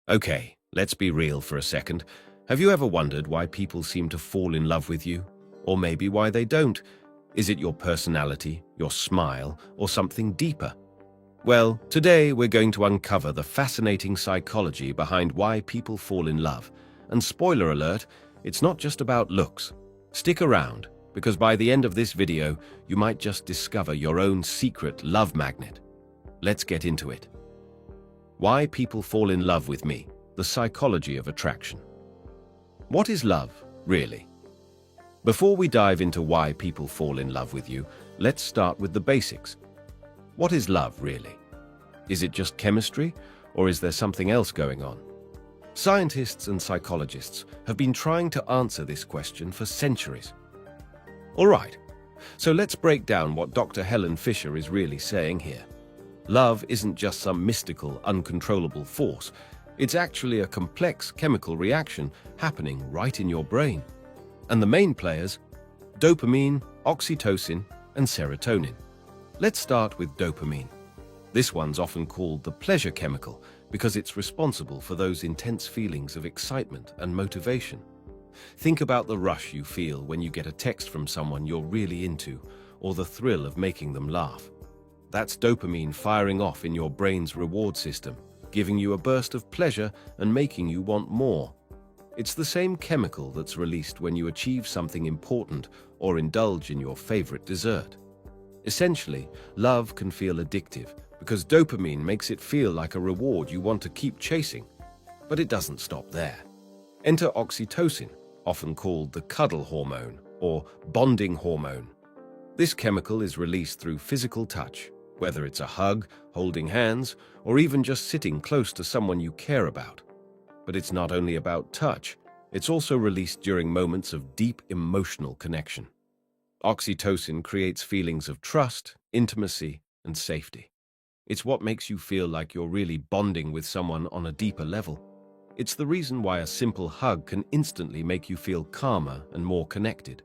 Okay, let's be real for a second. Have you ever wondered why people seem to fall in love with you? Or maybe why they don't? Is it your personality, your smile, or something deeper? Well, today we're going to uncover the fascinating psychology behind why people fall in love. And spoiler alert, it's not just about looks. Stick around, because by the end of this video, you might just discover your own secret love magnet. Let's get into it. Why people fall in love with me, the psychology of attraction. What is love, really? Before we dive into why people fall in love with you, let's start with the basics. What is love, really? Is it just chemistry, or is there something else going on? Scientists and psychologists have been trying to answer this question for centuries. All right, so let's break down what Dr. Helen Fisher is really saying here. Love isn't just some mystical, uncontrollable force. It's actually a complex chemical reaction happening right in your brain. And the main players: dopamine, oxytocin, and serotonin. Let's start with dopamine. This one's often called the pleasure chemical because it's responsible for those intense feelings of excitement and motivation. Think about the rush you feel when you get a text from someone you're really into, or the thrill of making them laugh. That's dopamine firing off in your brain's reward system, giving you a burst of pleasure and making you want more. It's the same chemical that's released when you achieve something important or indulge in your favorite dessert. Essentially, love can feel addictive because dopamine makes it feel like a reward you want to keep chasing. But it doesn't stop there. Enter oxytocin, often called the cuddle hormone or bonding hormone. This chemical is released through physical touch, whether it's a hug, holding hands, or even just sitting close to someone you care about. But it's not only about touch, it's also released during moments of deep emotional connection. Oxytocin creates feelings of trust, intimacy, and safety. It's what makes you feel like you're really bonding with someone on a deeper level. It's the reason why a simple hug can instantly make you feel calmer and more connected.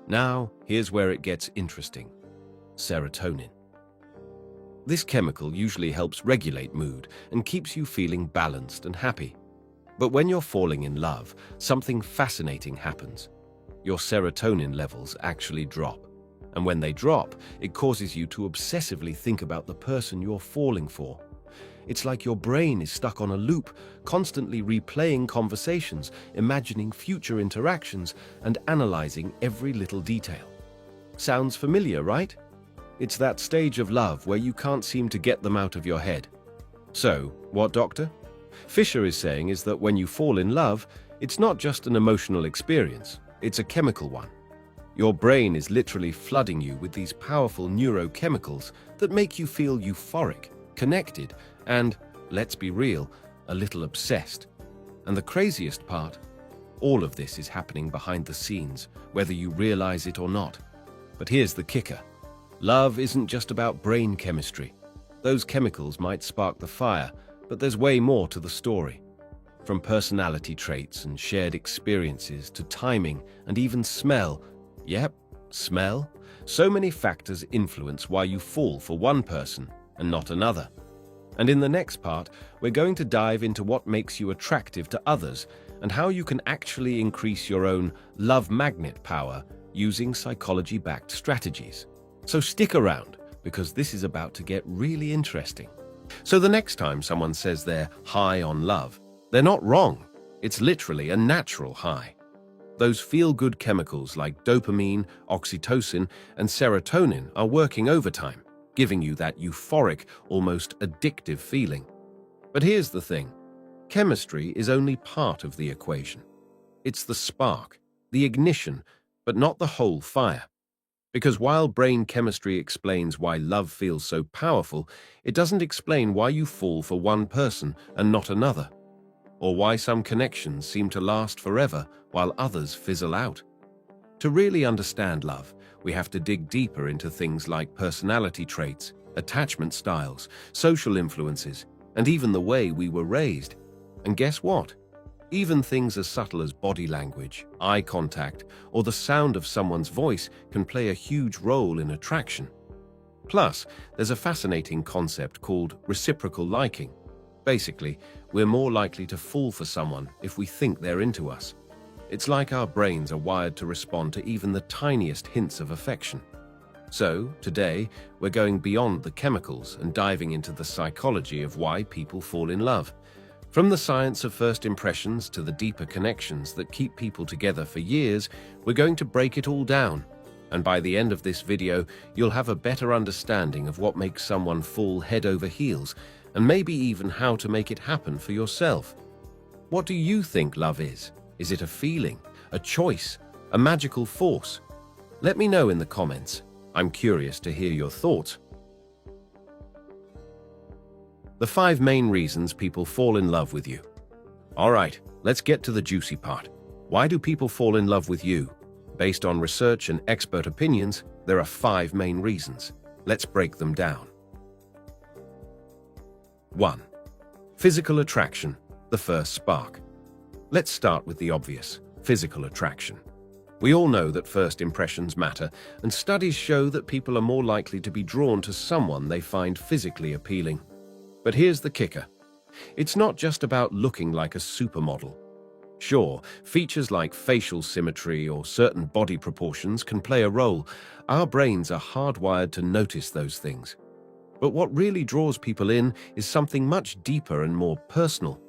Now, here's where it gets interesting: serotonin. This chemical usually helps regulate mood and keeps you feeling balanced and happy. But when you're falling in love, something fascinating happens. Your serotonin levels actually drop. And when they drop, it causes you to obsessively think about the person you're falling for. It's like your brain is stuck on a loop, constantly replaying conversations, imagining future interactions, and analyzing every little detail. Sounds familiar, right? It's that stage of love where you can't seem to get them out of your head. So, what Dr. Fisher is saying is that when you fall in love, it's not just an emotional experience, it's a chemical one. Your brain is literally flooding you with these powerful neurochemicals that make you feel euphoric, connected, and, let's be real, a little obsessed. And the craziest part, all of this is happening behind the scenes, whether you realize it or not. But here's the kicker. Love isn't just about brain chemistry. Those chemicals might spark the fire, but there's way more to the story. From personality traits and shared experiences to timing and even smell. Yep, smell. So many factors influence why you fall for one person and not another. And in the next part, we're going to dive into what makes you attractive to others and how you can actually increase your own love magnet power using psychology-backed strategies. So stick around, because this is about to get really interesting. So the next time someone says they're high on love, they're not wrong. It's literally a natural high. Those feel-good chemicals like dopamine, oxytocin, and serotonin are working overtime, giving you that euphoric, almost addictive feeling. But here's the thing. Chemistry is only part of the equation. It's the spark, the ignition, but not the whole fire. Because while brain chemistry explains why love feels so powerful, it doesn't explain why you fall for one person and not another, or why some connections seem to last forever while others fizzle out. To really understand love, we have to dig deeper into things like personality traits, attachment styles, social influences, and even the way we were raised. And guess what? Even things as subtle as body language, eye contact, or the sound of someone's voice can play a huge role in attraction. Plus, there's a fascinating concept called reciprocal liking. Basically, we're more likely to fall for someone if we think they're into us. It's like our brains are wired to respond to even the tiniest hints of affection. So, today, we're going beyond the chemicals and diving into the psychology of why people fall in love. From the science of first impressions to the deeper connections that keep people together for years, we're going to break it all down. And by the end of this video, you'll have a better understanding of what makes someone fall head over heels, and maybe even how to make it happen for yourself. What do you think love is? Is it a feeling, a choice, a magical force? Let me know in the comments. I'm curious to hear your thoughts. The 5 main reasons people fall in love with you. All right, let's get to the juicy part. Why do people fall in love with you? Based on research and expert opinions, there are 5 main reasons. Let's break them down. 1. Physical attraction, the first spark. Let's start with the obvious, physical attraction. We all know that first impressions matter, and studies show that people are more likely to be drawn to someone they find physically appealing. But here's the kicker. It's not just about looking like a supermodel. Sure, features like facial symmetry or certain body proportions can play a role. Our brains are hardwired to notice those things. But what really draws people in is something much deeper and more personal.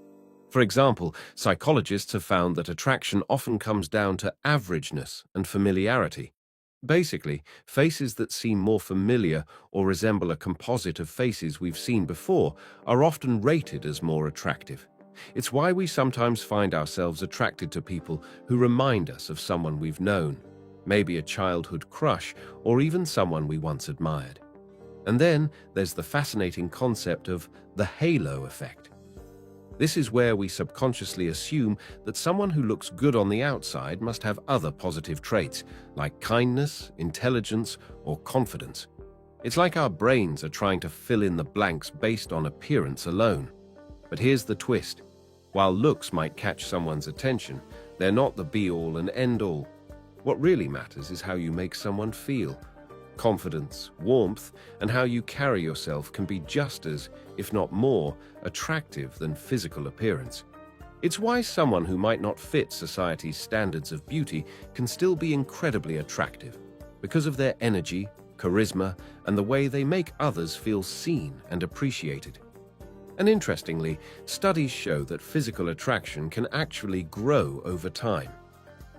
For example, psychologists have found that attraction often comes down to averageness and familiarity. Basically, faces that seem more familiar or resemble a composite of faces we've seen before are often rated as more attractive. It's why we sometimes find ourselves attracted to people who remind us of someone we've known, maybe a childhood crush or even someone we once admired. And then there's the fascinating concept of the halo effect. This is where we subconsciously assume that someone who looks good on the outside must have other positive traits, like kindness, intelligence, or confidence. It's like our brains are trying to fill in the blanks based on appearance alone. But here's the twist. While looks might catch someone's attention, they're not the be-all and end-all. What really matters is how you make someone feel. Confidence, warmth, and how you carry yourself can be just as, if not more, attractive than physical appearance. It's why someone who might not fit society's standards of beauty can still be incredibly attractive, because of their energy, charisma, and the way they make others feel seen and appreciated. And interestingly, studies show that physical attraction can actually grow over time.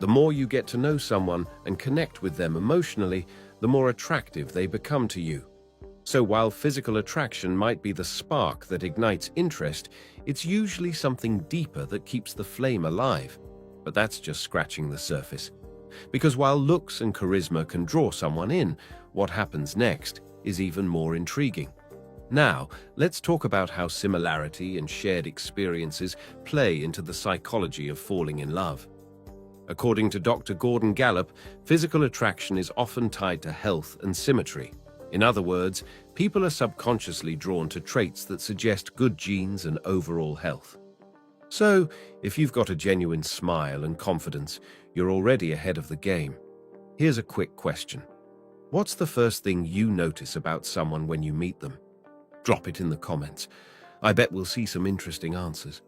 The more you get to know someone and connect with them emotionally, the more attractive they become to you. So while physical attraction might be the spark that ignites interest, it's usually something deeper that keeps the flame alive. But that's just scratching the surface. Because while looks and charisma can draw someone in, what happens next is even more intriguing. Now, let's talk about how similarity and shared experiences play into the psychology of falling in love. According to Dr. Gordon Gallup, physical attraction is often tied to health and symmetry. In other words, people are subconsciously drawn to traits that suggest good genes and overall health. So, if you've got a genuine smile and confidence, you're already ahead of the game. Here's a quick question. What's the first thing you notice about someone when you meet them? Drop it in the comments. I bet we'll see some interesting answers.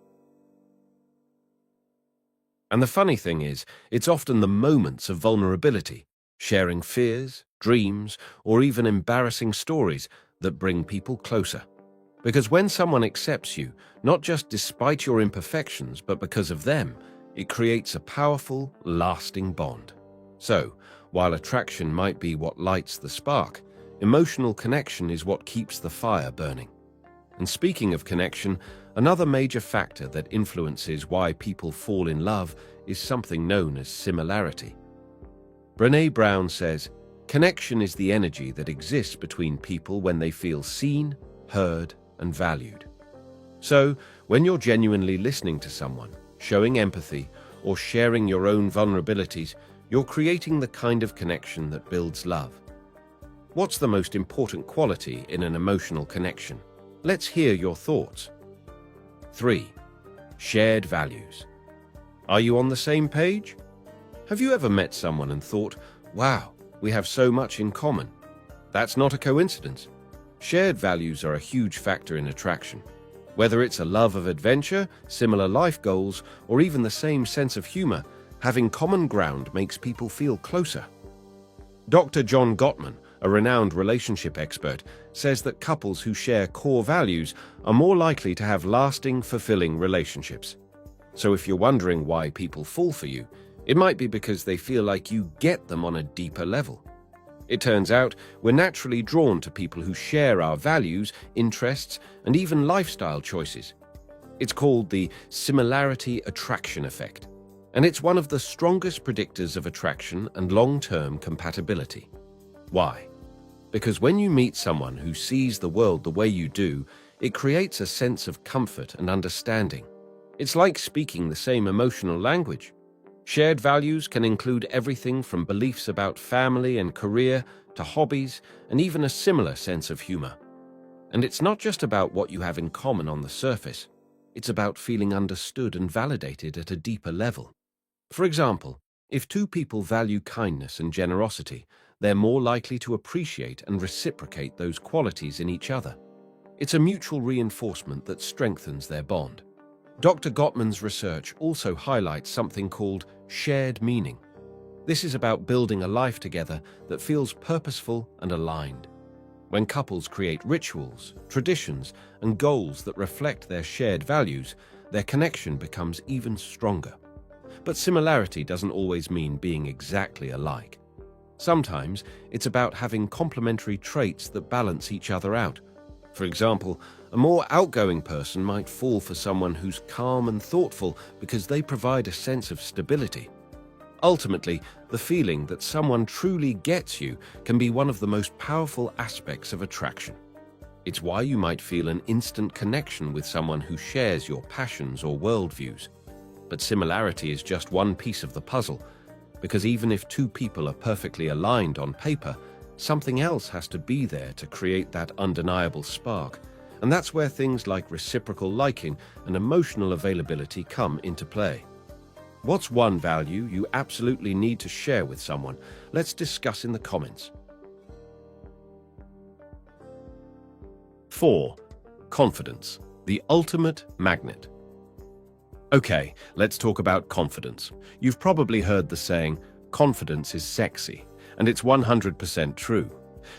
And the funny thing is, it's often the moments of vulnerability, sharing fears, dreams, or even embarrassing stories that bring people closer. Because when someone accepts you, not just despite your imperfections, but because of them, it creates a powerful, lasting bond. So, while attraction might be what lights the spark, emotional connection is what keeps the fire burning. And speaking of connection, another major factor that influences why people fall in love is something known as similarity. Brené Brown says, "Connection is the energy that exists between people when they feel seen, heard, and valued." So, when you're genuinely listening to someone, showing empathy, or sharing your own vulnerabilities, you're creating the kind of connection that builds love. What's the most important quality in an emotional connection? Let's hear your thoughts. 3. Shared values. Are you on the same page? Have you ever met someone and thought, wow, we have so much in common? That's not a coincidence. Shared values are a huge factor in attraction. Whether it's a love of adventure, similar life goals, or even the same sense of humor, having common ground makes people feel closer. Dr. John Gottman, a renowned relationship expert, says that couples who share core values are more likely to have lasting, fulfilling relationships. So if you're wondering why people fall for you, it might be because they feel like you get them on a deeper level. It turns out we're naturally drawn to people who share our values, interests, and even lifestyle choices. It's called the similarity attraction effect, and it's one of the strongest predictors of attraction and long-term compatibility. Why? Because when you meet someone who sees the world the way you do, it creates a sense of comfort and understanding. It's like speaking the same emotional language. Shared values can include everything from beliefs about family and career to hobbies and even a similar sense of humor. And it's not just about what you have in common on the surface. It's about feeling understood and validated at a deeper level. For example, if two people value kindness and generosity, they're more likely to appreciate and reciprocate those qualities in each other. It's a mutual reinforcement that strengthens their bond. Dr. Gottman's research also highlights something called shared meaning. This is about building a life together that feels purposeful and aligned. When couples create rituals, traditions, and goals that reflect their shared values, their connection becomes even stronger. But similarity doesn't always mean being exactly alike. Sometimes it's about having complementary traits that balance each other out. For example, a more outgoing person might fall for someone who's calm and thoughtful because they provide a sense of stability. Ultimately, the feeling that someone truly gets you can be one of the most powerful aspects of attraction. It's why you might feel an instant connection with someone who shares your passions or worldviews. But similarity is just one piece of the puzzle, because even if two people are perfectly aligned on paper, something else has to be there to create that undeniable spark. And that's where things like reciprocal liking and emotional availability come into play. What's one value you absolutely need to share with someone? Let's discuss in the comments. 4. Confidence, the ultimate magnet. Okay, let's talk about confidence. You've probably heard the saying, confidence is sexy, and it's 100% true.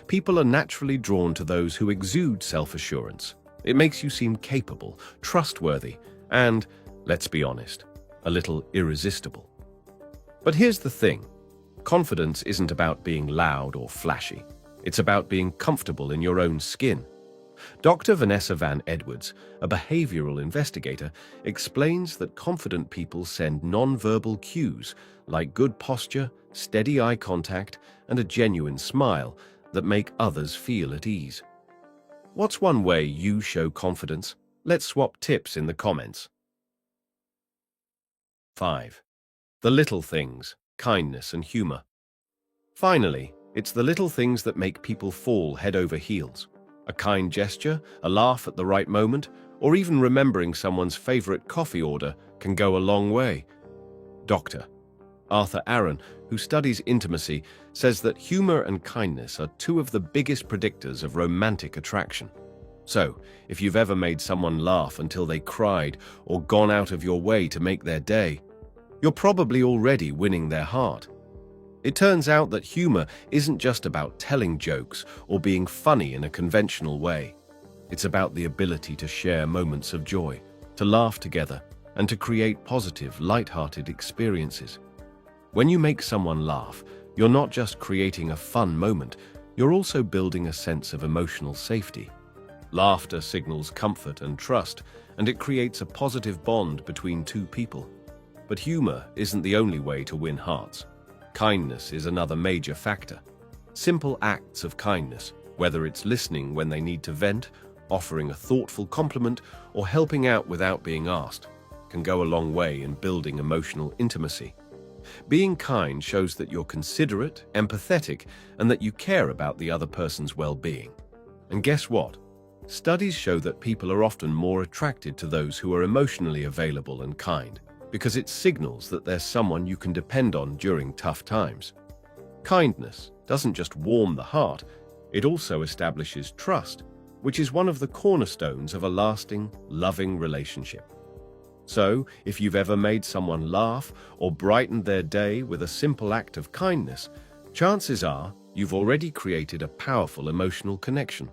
People are naturally drawn to those who exude self-assurance. It makes you seem capable, trustworthy, and, let's be honest, a little irresistible. But here's the thing. Confidence isn't about being loud or flashy. It's about being comfortable in your own skin. Dr. Vanessa Van Edwards, a behavioral investigator, explains that confident people send non-verbal cues like good posture, steady eye contact, and a genuine smile that make others feel at ease. What's one way you show confidence? Let's swap tips in the comments. 5. The little things, kindness and humor. Finally, it's the little things that make people fall head over heels. A kind gesture, a laugh at the right moment, or even remembering someone's favorite coffee order can go a long way. Dr. Arthur Aaron, who studies intimacy, says that humor and kindness are two of the biggest predictors of romantic attraction. So, if you've ever made someone laugh until they cried or gone out of your way to make their day, you're probably already winning their heart. It turns out that humor isn't just about telling jokes or being funny in a conventional way. It's about the ability to share moments of joy, to laugh together, and to create positive, light-hearted experiences. When you make someone laugh, you're not just creating a fun moment, you're also building a sense of emotional safety. Laughter signals comfort and trust, and it creates a positive bond between two people. But humor isn't the only way to win hearts. Kindness is another major factor. Simple acts of kindness, whether it's listening when they need to vent, offering a thoughtful compliment, or helping out without being asked, can go a long way in building emotional intimacy. Being kind shows that you're considerate, empathetic, and that you care about the other person's well-being. And guess what? Studies show that people are often more attracted to those who are emotionally available and kind, because it signals that there's someone you can depend on during tough times. Kindness doesn't just warm the heart, it also establishes trust. which is one of the cornerstones of a lasting, loving relationship. So, if you've ever made someone laugh or brightened their day with a simple act of kindness, chances are you've already created a powerful emotional connection.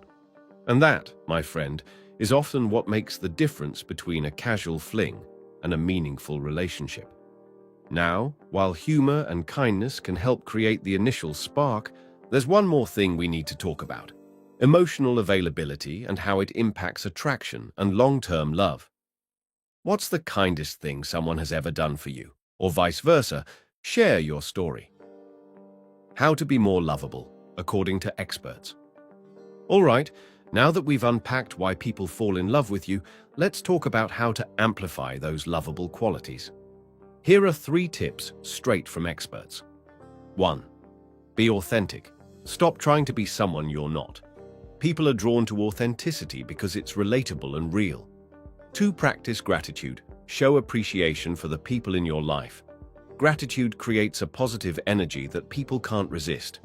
And that, my friend, is often what makes the difference between a casual fling and a meaningful relationship. Now, while humor and kindness can help create the initial spark, there's one more thing we need to talk about: emotional availability and how it impacts attraction and long-term love. What's the kindest thing someone has ever done for you? Or vice versa, share your story. How to be more lovable, according to experts. All right, now that we've unpacked why people fall in love with you, let's talk about how to amplify those lovable qualities. Here are 3 tips straight from experts. 1. Be authentic. Stop trying to be someone you're not. People are drawn to authenticity because it's relatable and real. 2. Practice gratitude. Show appreciation for the people in your life. Gratitude creates a positive energy that people can't resist.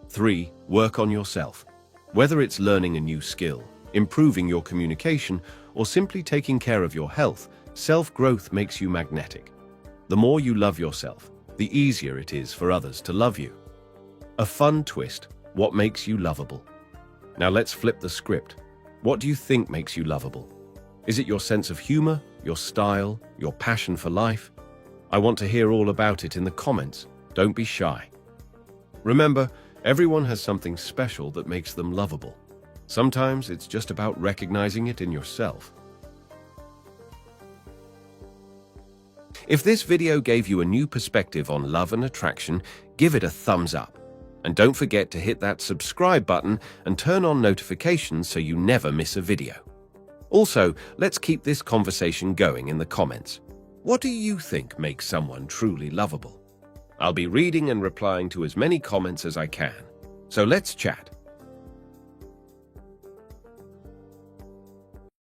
3. Work on yourself. Whether it's learning a new skill, improving your communication, or simply taking care of your health, self-growth makes you magnetic. The more you love yourself, the easier it is for others to love you. A fun twist: what makes you lovable? Now let's flip the script. What do you think makes you lovable? Is it your sense of humor, your style, your passion for life? I want to hear all about it in the comments. Don't be shy. Remember, everyone has something special that makes them lovable. Sometimes it's just about recognizing it in yourself. If this video gave you a new perspective on love and attraction, give it a thumbs up. And don't forget to hit that subscribe button and turn on notifications so you never miss a video. Also, let's keep this conversation going in the comments. What do you think makes someone truly lovable? I'll be reading and replying to as many comments as I can. So let's chat.